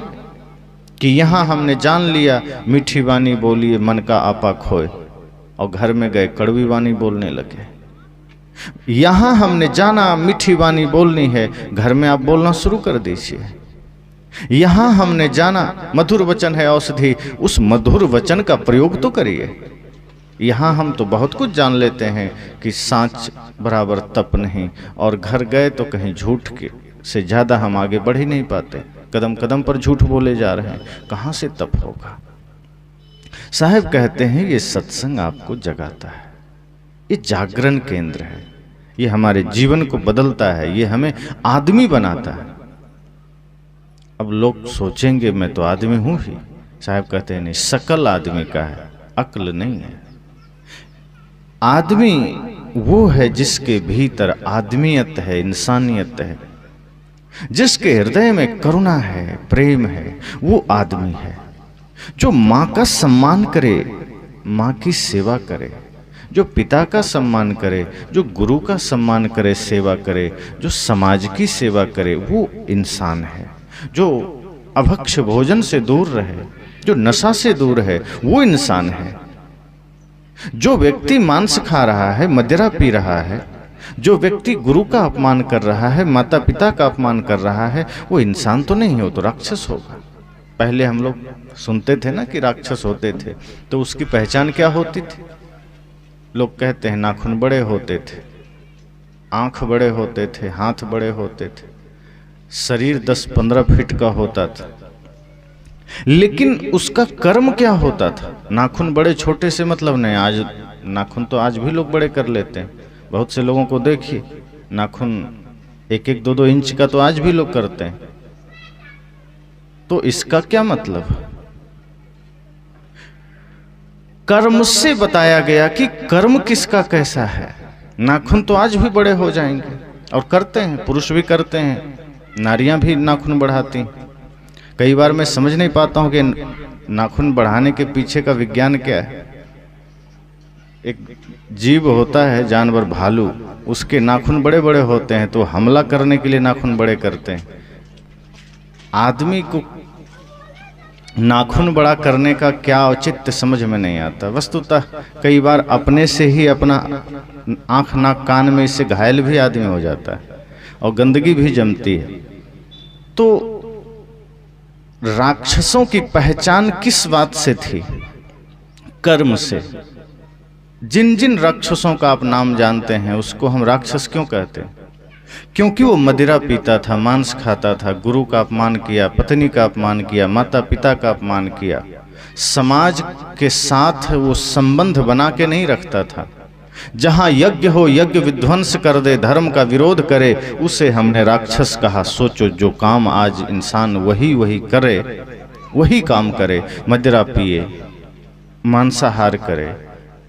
कि यहाँ हमने जान लिया, मीठी वाणी बोलिए मन का आपा खोए, और घर में गए कड़वी वाणी बोलने लगे। यहाँ हमने जाना मीठी वाणी बोलनी है, घर में आप बोलना शुरू कर दीजिए। यहाँ हमने जाना मधुर वचन है औषधि, उस मधुर वचन का प्रयोग तो करिए। यहाँ हम तो बहुत कुछ जान लेते हैं कि सांच बराबर तप नहीं, और घर गए तो कहीं झूठ के से ज़्यादा हम आगे बढ़ ही नहीं पाते। कदम कदम पर झूठ बोले जा रहे हैं, कहाँ से तप होगा। साहब कहते हैं ये सत्संग आपको जगाता है, ये जागरण केंद्र है, ये हमारे जीवन को बदलता है, ये हमें आदमी बनाता है। अब लोग सोचेंगे मैं तो आदमी हूं ही। साहब कहते हैं नहीं, सकल आदमी का है, अक्ल नहीं है। आदमी वो है जिसके भीतर आदमियत है, इंसानियत है, जिसके हृदय में करुणा है, प्रेम है, वो आदमी है। जो माँ का सम्मान करे, माँ की सेवा करे, जो पिता का सम्मान करे, जो गुरु का सम्मान करे, सेवा करे, जो समाज की सेवा करे, वो इंसान है। जो अभक्ष्य भोजन से दूर रहे, जो नशा से दूर है, वो इंसान है। जो व्यक्ति मांस खा रहा है, मदिरा पी रहा है, जो व्यक्ति गुरु का अपमान कर रहा है, माता पिता का अपमान कर रहा है, वो इंसान तो नहीं हो, तो राक्षस होगा। पहले हम लोग सुनते थे ना कि राक्षस होते थे, तो उसकी पहचान क्या होती थी? लोग कहते हैं नाखून बड़े होते थे, आंख बड़े होते थे, हाथ बड़े होते थे, शरीर 10-15 फीट का होता था। लेकिन उसका कर्म क्या होता था? नाखून बड़े छोटे से मतलब नहीं। आज नाखून तो आज भी लोग बड़े कर लेते हैं। बहुत से लोगों को देखिए, नाखून 1-1, 2-2 इंच का तो आज भी लोग करते हैं। तो इसका क्या मतलब? कर्म से बताया गया कि कर्म किसका कैसा है। नाखून तो आज भी बड़े हो जाएंगे, और करते हैं, पुरुष भी करते हैं, नारियां भी नाखून बढ़ाती। कई बार मैं समझ नहीं पाता हूं कि नाखून बढ़ाने के पीछे का विज्ञान क्या है। एक जीव होता है जानवर, भालू, उसके नाखून बड़े बड़े होते हैं, तो हमला करने के लिए नाखून बड़े करते हैं। आदमी को नाखून बड़ा करने का क्या औचित्य समझ में नहीं आता। वस्तुतः कई बार अपने से ही अपना आंख नाक कान में इससे घायल भी आदमी हो जाता है, और गंदगी भी जमती है। तो राक्षसों की पहचान किस बात से थी? कर्म से। जिन जिन राक्षसों का आप नाम जानते हैं, उसको हम राक्षस क्यों कहते हैं? क्योंकि वो मदिरा पीता था, मांस खाता था, गुरु का अपमान किया, पत्नी का अपमान किया, माता पिता का अपमान किया, समाज के साथ वो संबंध बना के नहीं रखता था। जहां यज्ञ हो, यज्ञ विध्वंस कर दे, धर्म का विरोध करे, उसे हमने राक्षस कहा। सोचो, जो काम आज इंसान वही करे, वही काम करे, मदिरा पिए, मांसाहार करे,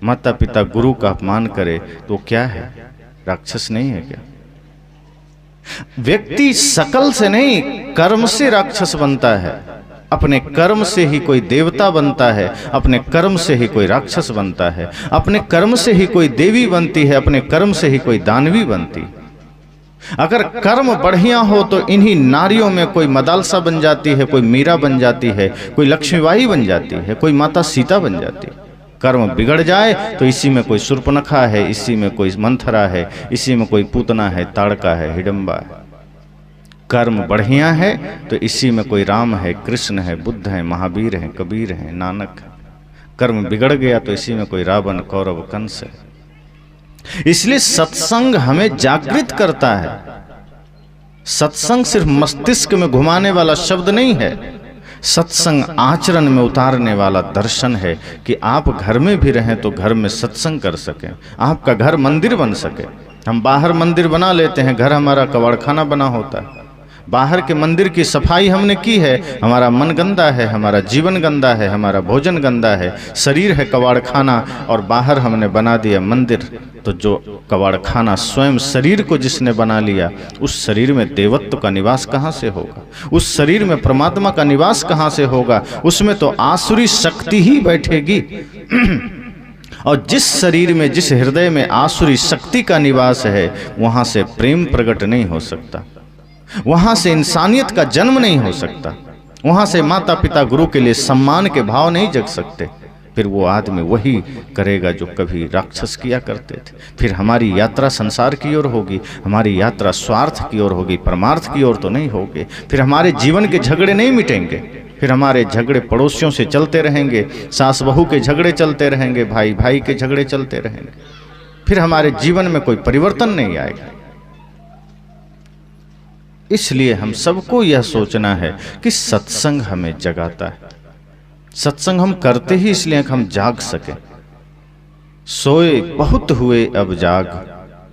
माता पिता गुरु का अपमान करे, तो क्या है? राक्षस नहीं है क्या? व्यक्ति शकल से नहीं, कर्म से राक्षस बनता है। अपने कर्म से ही कोई देवता बनता है, अपने कर्म से ही कोई राक्षस बनता है, अपने कर्म से ही कोई देवी बनती है, अपने कर्म से ही कोई दानवी बनती। अगर कर्म बढ़िया हो तो इन्हीं नारियों में कोई मदालसा बन जाती है, कोई मीरा बन जाती है, कोई लक्ष्मीबाई बन जाती है, कोई माता सीता बन जाती है। कर्म बिगड़ जाए तो इसी में कोई शूर्पणखा है, इसी में कोई मंथरा है, इसी में कोई पूतना है, ताड़का है, हिडम्बा है। कर्म बढ़िया है तो इसी में कोई राम है, कृष्ण है, बुद्ध है, महावीर है, कबीर है, नानक है। कर्म बिगड़ गया तो इसी में कोई रावण, कौरव, कंस है। इसलिए सत्संग हमें जागृत करता है। सत्संग सिर्फ मस्तिष्क में घुमाने वाला शब्द नहीं है, सत्संग आचरण में उतारने वाला दर्शन है कि आप घर में भी रहें तो घर में सत्संग कर सकें, आपका घर मंदिर बन सके। हम बाहर मंदिर बना लेते हैं, घर हमारा कबाड़खाना बना होता है। बाहर के मंदिर की सफाई हमने की है, हमारा मन गंदा है, हमारा जीवन गंदा है, हमारा भोजन गंदा है, शरीर है कबाड़खाना, और बाहर हमने बना दिया मंदिर। तो जो कबाड़खाना स्वयं शरीर को जिसने बना लिया, उस शरीर में देवत्व का निवास कहाँ से होगा? उस शरीर में परमात्मा का निवास कहाँ से होगा? उसमें तो आसुरी शक्ति ही बैठेगी। और जिस शरीर में, जिस हृदय में आसुरी शक्ति का निवास है, वहाँ से प्रेम प्रकट नहीं हो सकता, वहां से इंसानियत का जन्म नहीं हो सकता, वहां से माता पिता गुरु के लिए सम्मान के भाव नहीं जग सकते। फिर वो आदमी वही करेगा जो कभी राक्षस किया करते थे। फिर हमारी यात्रा संसार की ओर होगी, हमारी यात्रा स्वार्थ की ओर होगी, परमार्थ की ओर तो नहीं होगी। फिर हमारे जीवन के झगड़े नहीं मिटेंगे, फिर हमारे झगड़े पड़ोसियों से चलते रहेंगे, सास बहू के झगड़े चलते रहेंगे, भाई भाई के झगड़े चलते रहेंगे। फिर हमारे जीवन में कोई परिवर्तन नहीं आएगा। इसलिए हम सबको यह सोचना है कि सत्संग हमें जगाता है। सत्संग हम करते ही इसलिए कि हम जाग सके। सोए बहुत हुए अब जाग,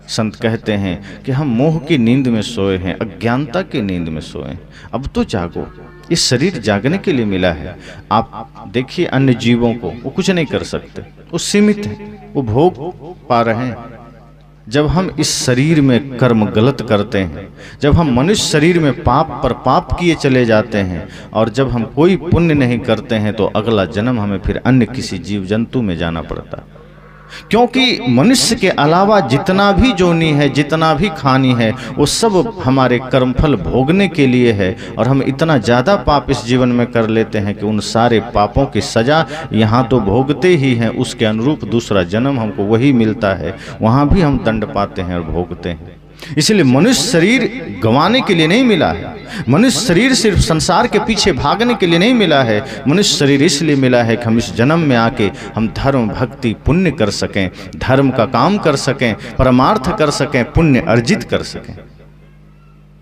संत कहते हैं कि हम मोह की नींद में सोए हैं, अज्ञानता की नींद में सोए हैं, अब तो जागो। इस शरीर जागने के लिए मिला है। आप देखिए अन्य जीवों को, वो कुछ नहीं कर सकते, वो सीमित हैं, वो भोग पा रहे हैं, जब हम इस शरीर में कर्म गलत करते हैं, जब हम मनुष्य शरीर में पाप पर पाप किए चले जाते हैं, और जब हम कोई पुण्य नहीं करते हैं, तो अगला जन्म हमें फिर अन्य किसी जीव जंतु में जाना पड़ता है। क्योंकि मनुष्य के अलावा जितना भी जोनी है, जितना भी खानी है, वो सब हमारे कर्मफल भोगने के लिए है। और हम इतना ज़्यादा पाप इस जीवन में कर लेते हैं कि उन सारे पापों की सज़ा यहाँ तो भोगते ही हैं, उसके अनुरूप दूसरा जन्म हमको वही मिलता है, वहाँ भी हम दंड पाते हैं और भोगते हैं। इसलिए मनुष्य शरीर गंवाने के लिए नहीं मिला है। मनुष्य शरीर सिर्फ संसार के पीछे भागने के लिए नहीं मिला है। मनुष्य शरीर इसलिए मिला है कि हम इस जन्म में आके हम धर्म भक्ति पुण्य कर सकें, धर्म का काम कर सकें, परमार्थ कर सकें, पुण्य अर्जित कर सकें।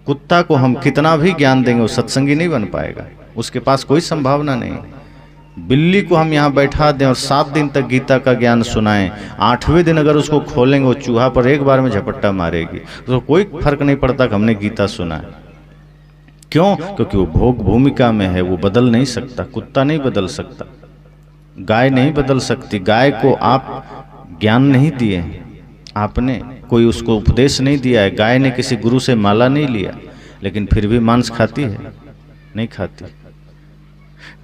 कुत्ता को हम कितना भी ज्ञान देंगे वो सत्संगी नहीं बन पाएगा, उसके पास कोई संभावना नहीं। बिल्ली को हम यहाँ बैठा दें और 7 दिन तक गीता का ज्ञान सुनाएं, 8वें दिन अगर उसको खोलेंगे वो चूहा पर एक बार में झपट्टा मारेगी, तो कोई फर्क नहीं पड़ता कि हमने गीता सुना है। क्यों? क्योंकि वो भोग भूमिका में है, वो बदल नहीं सकता। कुत्ता नहीं बदल सकता, गाय नहीं बदल सकती। गाय को आप ज्ञान नहीं दिए, आपने कोई उसको उपदेश नहीं दिया है, गाय ने किसी गुरु से माला नहीं लिया, लेकिन फिर भी मांस खाती है? नहीं खाती।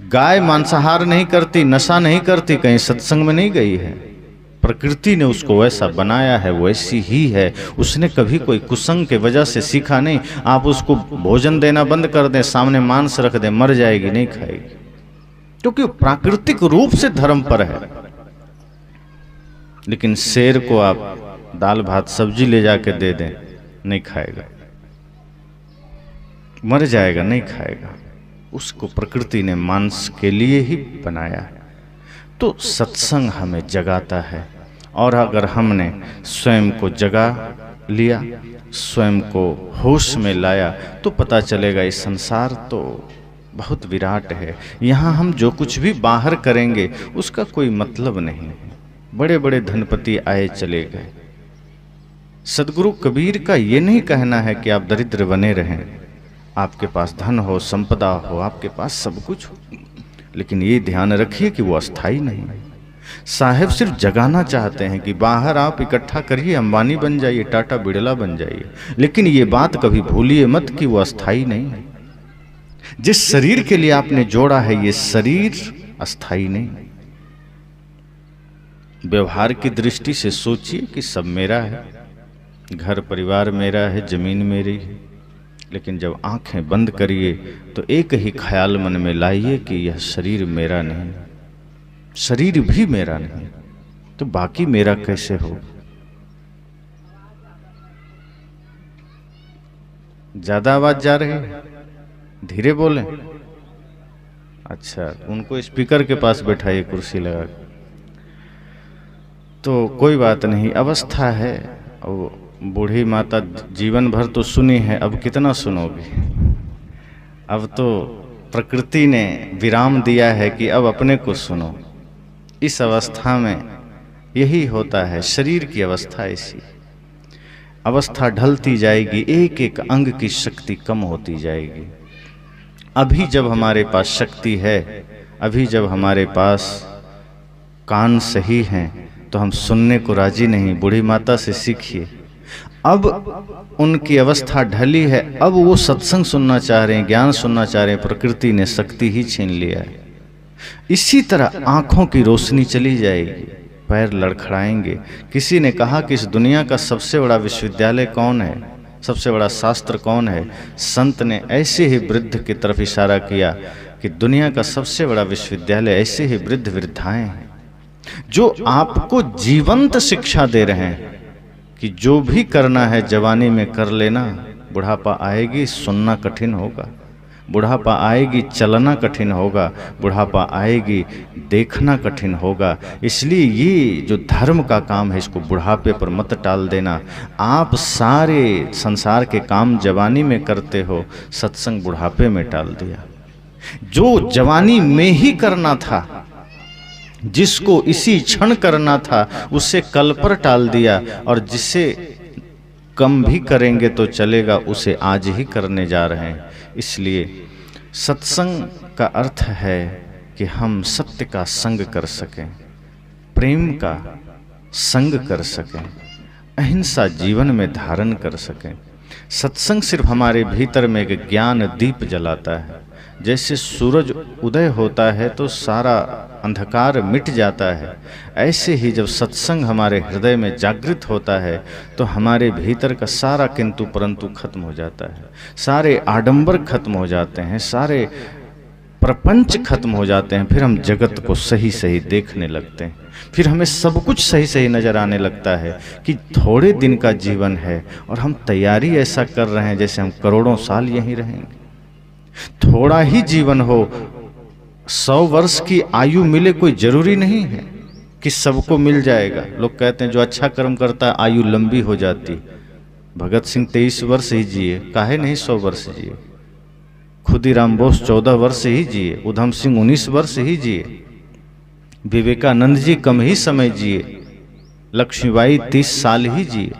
गाय मांसाहार नहीं करती, नशा नहीं करती, कहीं सत्संग में नहीं गई है। प्रकृति ने उसको वैसा बनाया है, वैसी ही है। उसने कभी कोई कुसंग के वजह से सीखा नहीं। आप उसको भोजन देना बंद कर दें, सामने मांस रख दें, मर जाएगी, नहीं खाएगी, क्योंकि प्राकृतिक रूप से धर्म पर है। लेकिन शेर को आप दाल भात सब्जी ले जाके दे दें, नहीं खाएगा, मर जाएगा, नहीं खाएगा। उसको प्रकृति ने मांस के लिए ही बनाया है। तो सत्संग हमें जगाता है, और अगर हमने स्वयं को जगा लिया, स्वयं को होश में लाया, तो पता चलेगा इस संसार तो बहुत विराट है। यहाँ हम जो कुछ भी बाहर करेंगे उसका कोई मतलब नहीं है। बड़े बड़े धनपति आए चले गए। सदगुरु कबीर का ये नहीं कहना है कि आप दरिद्र बने रहें, आपके पास धन हो, संपदा हो, आपके पास सब कुछ हो, लेकिन ये ध्यान रखिए कि वो अस्थाई नहीं है। साहेब सिर्फ जगाना चाहते हैं कि बाहर आप इकट्ठा करिए, अंबानी बन जाइए, टाटा बिड़ला बन जाइए, लेकिन ये बात कभी भूलिए मत कि वो अस्थाई नहीं है। जिस शरीर के लिए आपने जोड़ा है, ये शरीर अस्थाई नहीं। व्यवहार की दृष्टि से सोचिए कि सब मेरा है, घर परिवार मेरा है, जमीन मेरी है, लेकिन जब आंखें बंद करिए तो एक ही ख्याल मन में लाइए कि यह शरीर मेरा नहीं, शरीर भी मेरा नहीं, तो बाकी मेरा कैसे हो? ज्यादा आवाज जा रही है, धीरे बोलें। अच्छा, उनको स्पीकर के पास बैठाइए कुर्सी लगा के। तो कोई बात नहीं, अवस्था है। और बूढ़ी माता जीवन भर तो सुनी है, अब कितना सुनोगी? अब तो प्रकृति ने विराम दिया है कि अब अपने को सुनो। इस अवस्था में यही होता है, शरीर की अवस्था ऐसी। अवस्था ढलती जाएगी, एक एक अंग की शक्ति कम होती जाएगी। अभी जब हमारे पास शक्ति है, अभी जब हमारे पास कान सही हैं, तो हम सुनने को राजी नहीं। बूढ़ी माता से सीखिए। अब उनकी अवस्था ढली है, अब वो सत्संग सुनना चाह रहे हैं, ज्ञान सुनना चाह रहे हैं, प्रकृति ने शक्ति ही छीन लिया है। इसी तरह आंखों की रोशनी चली जाएगी, पैर लड़खड़ाएंगे। किसी ने कहा कि इस दुनिया का सबसे बड़ा विश्वविद्यालय कौन है, सबसे बड़ा शास्त्र कौन है? संत ने ऐसे ही वृद्ध की तरफ इशारा किया कि दुनिया का सबसे बड़ा विश्वविद्यालय ऐसे ही वृद्ध वृद्धाएं हैं, जो आपको जीवंत शिक्षा दे रहे हैं कि जो भी करना है जवानी में कर लेना, बुढ़ापा आएगी सुनना कठिन होगा, बुढ़ापा आएगी चलना कठिन होगा, बुढ़ापा आएगी देखना कठिन होगा। इसलिए ये जो धर्म का काम है, इसको बुढ़ापे पर मत टाल देना। आप सारे संसार के काम जवानी में करते हो, सत्संग बुढ़ापे में टाल दिया। जो जवानी में ही करना था, जिसको इसी क्षण करना था, उसे कल पर टाल दिया, और जिसे कम भी करेंगे तो चलेगा, उसे आज ही करने जा रहे हैं। इसलिए सत्संग का अर्थ है कि हम सत्य का संग कर सकें, प्रेम का संग कर सकें, अहिंसा जीवन में धारण कर सकें। सत्संग सिर्फ हमारे भीतर में एक ज्ञान दीप जलाता है। जैसे सूरज उदय होता है तो सारा अंधकार मिट जाता है, ऐसे ही जब सत्संग हमारे हृदय में जागृत होता है तो हमारे भीतर का सारा किंतु परंतु खत्म हो जाता है, सारे आडंबर खत्म हो जाते हैं, सारे प्रपंच खत्म हो जाते हैं। फिर हम जगत को सही सही देखने लगते हैं, फिर हमें सब कुछ सही सही नजर आने लगता है कि थोड़े दिन का जीवन है और हम तैयारी ऐसा कर रहे हैं जैसे हम करोड़ों साल यहीं रहेंगे। थोड़ा ही जीवन हो, 100 वर्ष की आयु मिले कोई जरूरी नहीं है कि सबको मिल जाएगा। लोग कहते हैं जो अच्छा कर्म करता है आयु लंबी हो जाती। भगत सिंह 23 वर्ष ही जिए, काहे नहीं 100 वर्ष जिए। खुदीराम बोस 14 वर्ष ही जिए, उधम सिंह 19 वर्ष ही जिए, विवेकानंद जी कम ही समय जिए, लक्ष्मीबाई 30 साल ही जिए।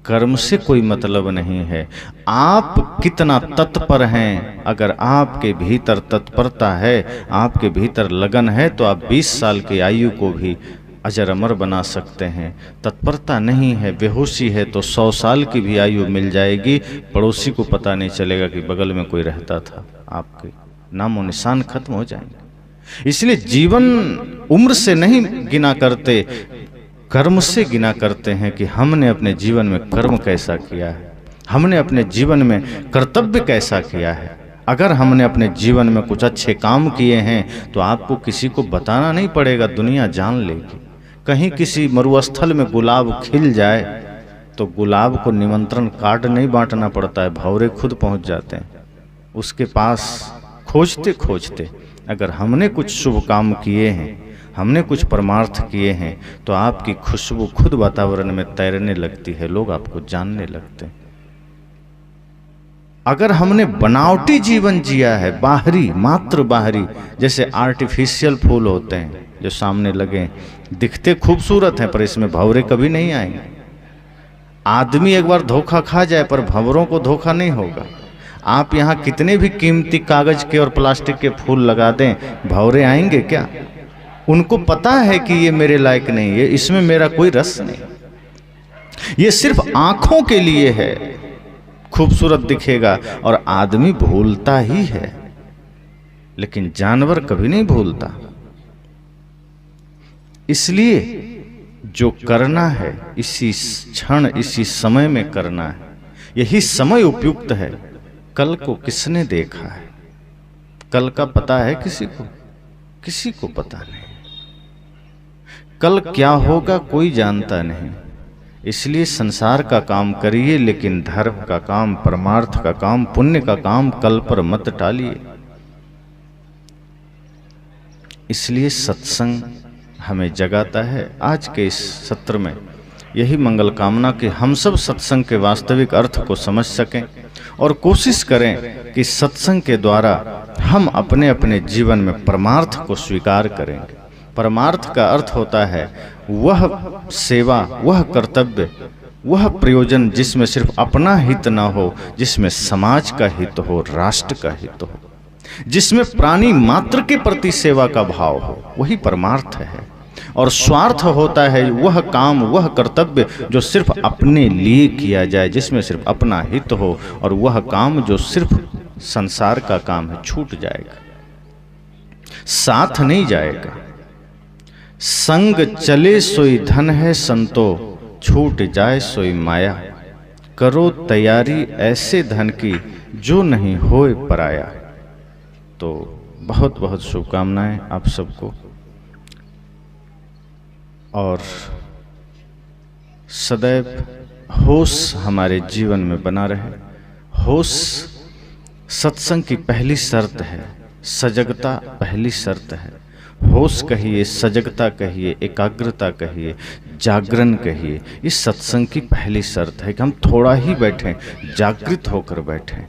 कर्म से कोई मतलब नहीं है, आप कितना तत्पर हैं। अगर आपके भीतर तत्परता है, आपके भीतर लगन है, तो आप 20 साल की आयु को भी अजर अमर बना सकते हैं। तत्परता नहीं है, बेहोशी है, तो 100 साल की भी आयु मिल जाएगी, पड़ोसी को पता नहीं चलेगा कि बगल में कोई रहता था, आपके नामो निशान खत्म हो जाएंगे। इसलिए जीवन उम्र से नहीं गिना करते, कर्म से गिना करते हैं कि हमने अपने जीवन में कर्म कैसा किया है, हमने अपने जीवन में कर्तव्य कैसा किया है। अगर हमने अपने जीवन में कुछ अच्छे काम किए हैं तो आपको किसी को बताना नहीं पड़ेगा, दुनिया जान लेगी। कहीं किसी मरुस्थल में गुलाब खिल जाए तो गुलाब को निमंत्रण कार्ड नहीं बांटना पड़ता है, भौरे खुद पहुंच जाते हैं उसके पास खोजते खोजते। अगर हमने कुछ शुभ काम किए हैं, हमने कुछ परमार्थ किए हैं, तो आपकी खुशबू खुद वातावरण में तैरने लगती है, लोग आपको जानने लगते हैं। अगर हमने बनावटी जीवन जिया है, बाहरी, मात्र बाहरी, जैसे आर्टिफिशियल फूल होते हैं जो सामने लगे, दिखते खूबसूरत हैं पर इसमें भंवरे कभी नहीं आएंगे। आदमी एक बार धोखा खा जाए पर भंवरों को धोखा नहीं होगा। आप यहाँ कितने भी कीमती कागज के और प्लास्टिक के फूल लगा दें, भंवरे आएंगे क्या? उनको पता है कि ये मेरे लायक नहीं है, इसमें मेरा कोई रस नहीं, ये सिर्फ आंखों के लिए है, खूबसूरत दिखेगा। और आदमी भूलता ही है, लेकिन जानवर कभी नहीं भूलता। इसलिए जो करना है इसी क्षण, इसी समय में करना है। यही समय उपयुक्त है। कल को किसने देखा है? कल का पता है किसी को? किसी को पता नहीं। कल क्या होगा कोई जानता नहीं। इसलिए संसार का काम करिए, लेकिन धर्म का काम, परमार्थ का काम, पुण्य का काम कल पर मत टालिए। इसलिए सत्संग हमें जगाता है। आज के इस सत्र में यही मंगल कामना कि हम सब सत्संग के वास्तविक अर्थ को समझ सकें और कोशिश करें कि सत्संग के द्वारा हम अपने अपने जीवन में परमार्थ को स्वीकार करेंगे। परमार्थ का अर्थ होता है वह सेवा, वह कर्तव्य, वह प्रयोजन जिसमें सिर्फ अपना हित ना हो, जिसमें समाज का हित हो, राष्ट्र का हित हो, जिसमें प्राणी मात्र के प्रति सेवा का भाव हो, वही परमार्थ है। और स्वार्थ होता है वह काम, वह कर्तव्य जो सिर्फ अपने लिए किया जाए, जिसमें सिर्फ अपना हित हो, और वह काम जो सिर्फ संसार का काम है, छूट जाएगा, साथ नहीं जाएगा। संग चले सोई धन है संतो, छूट जाए सोई माया। करो तैयारी ऐसे धन की जो नहीं होए पराया। तो बहुत बहुत शुभकामनाएं आप सबको, और सदैव होश हमारे जीवन में बना रहे। होश सत्संग की पहली शर्त है, सजगता पहली शर्त है। होश कहिए, सजगता कहिए, एकाग्रता कहिए, जागरण कहिए, इस सत्संग की पहली शर्त है कि हम थोड़ा ही बैठें, जागृत होकर बैठें,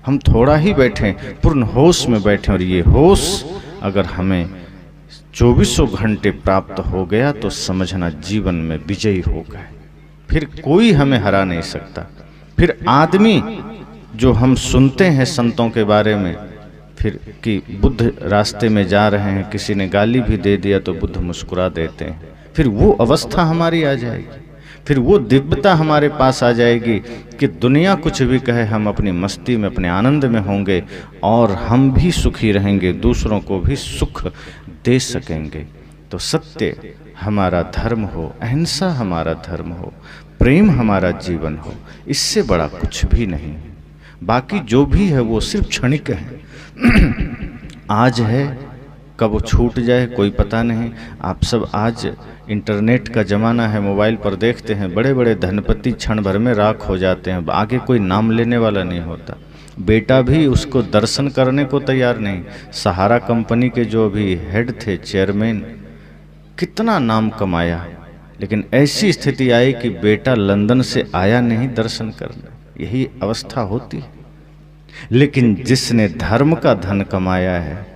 हम थोड़ा ही बैठें, पूर्ण होश में बैठें। और ये होश अगर हमें 24 घंटे प्राप्त हो गया तो समझना जीवन में विजयी हो गए, फिर कोई हमें हरा नहीं सकता। फिर आदमी जो हम सुनते हैं संतों के बारे में, फिर कि बुद्ध रास्ते में जा रहे हैं, किसी ने गाली भी दे दिया तो बुद्ध मुस्कुरा देते हैं, फिर वो अवस्था हमारी आ जाएगी। फिर वो दिव्यता हमारे पास आ जाएगी कि दुनिया कुछ भी कहे, हम अपनी मस्ती में, अपने आनंद में होंगे और हम भी सुखी रहेंगे, दूसरों को भी सुख दे सकेंगे। तो सत्य हमारा धर्म हो, अहिंसा हमारा धर्म हो, प्रेम हमारा जीवन हो, इससे बड़ा कुछ भी नहीं। बाकी जो भी है वो सिर्फ क्षणिक है। आज है, कब वो छूट जाए कोई पता नहीं। आप सब आज इंटरनेट का ज़माना है, मोबाइल पर देखते हैं, बड़े बड़े धनपति क्षण भर में राख हो जाते हैं, आगे कोई नाम लेने वाला नहीं होता। बेटा भी उसको दर्शन करने को तैयार नहीं। सहारा कंपनी के जो अभी हेड थे, चेयरमैन, कितना नाम कमाया, लेकिन ऐसी स्थिति आई कि बेटा लंदन से आया नहीं दर्शन करने। यही अवस्था होती है। लेकिन जिसने धर्म का धन कमाया है,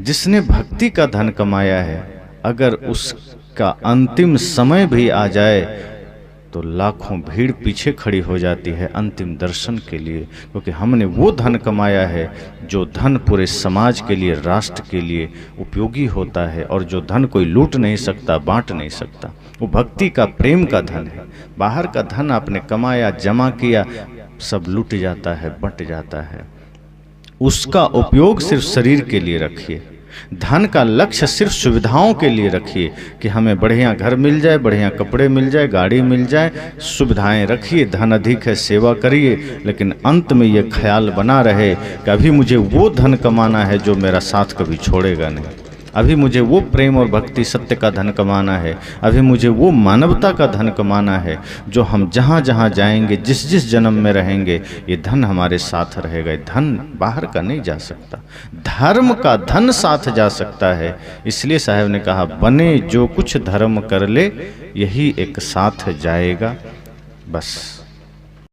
जिसने भक्ति का धन कमाया है, अगर उसका अंतिम समय भी आ जाए तो लाखों भीड़ पीछे खड़ी हो जाती है अंतिम दर्शन के लिए, क्योंकि हमने वो धन कमाया है जो धन पूरे समाज के लिए, राष्ट्र के लिए उपयोगी होता है, और जो धन कोई लूट नहीं सकता, बांट नहीं सकता। वो भक्ति का, प्रेम का धन है। बाहर का धन आपने कमाया, जमा किया, सब लूट जाता है, बंट जाता है। उसका उपयोग सिर्फ शरीर के लिए रखिए। धन का लक्ष्य सिर्फ सुविधाओं के लिए रखिए कि हमें बढ़िया घर मिल जाए, बढ़िया कपड़े मिल जाए, गाड़ी मिल जाए, सुविधाएं रखिए। धन अधिक है, सेवा करिए, लेकिन अंत में ये ख्याल बना रहे कि अभी मुझे वो धन कमाना है जो मेरा साथ कभी छोड़ेगा नहीं। अभी मुझे वो प्रेम और भक्ति, सत्य का धन कमाना है। अभी मुझे वो मानवता का धन कमाना है जो हम जहाँ जहाँ जाएंगे, जिस जिस जन्म में रहेंगे, ये धन हमारे साथ रहेगा। धन बाहर का नहीं जा सकता, धर्म का धन साथ जा सकता है। इसलिए साहब ने कहा, बने जो कुछ धर्म कर ले, यही एक साथ जाएगा। बस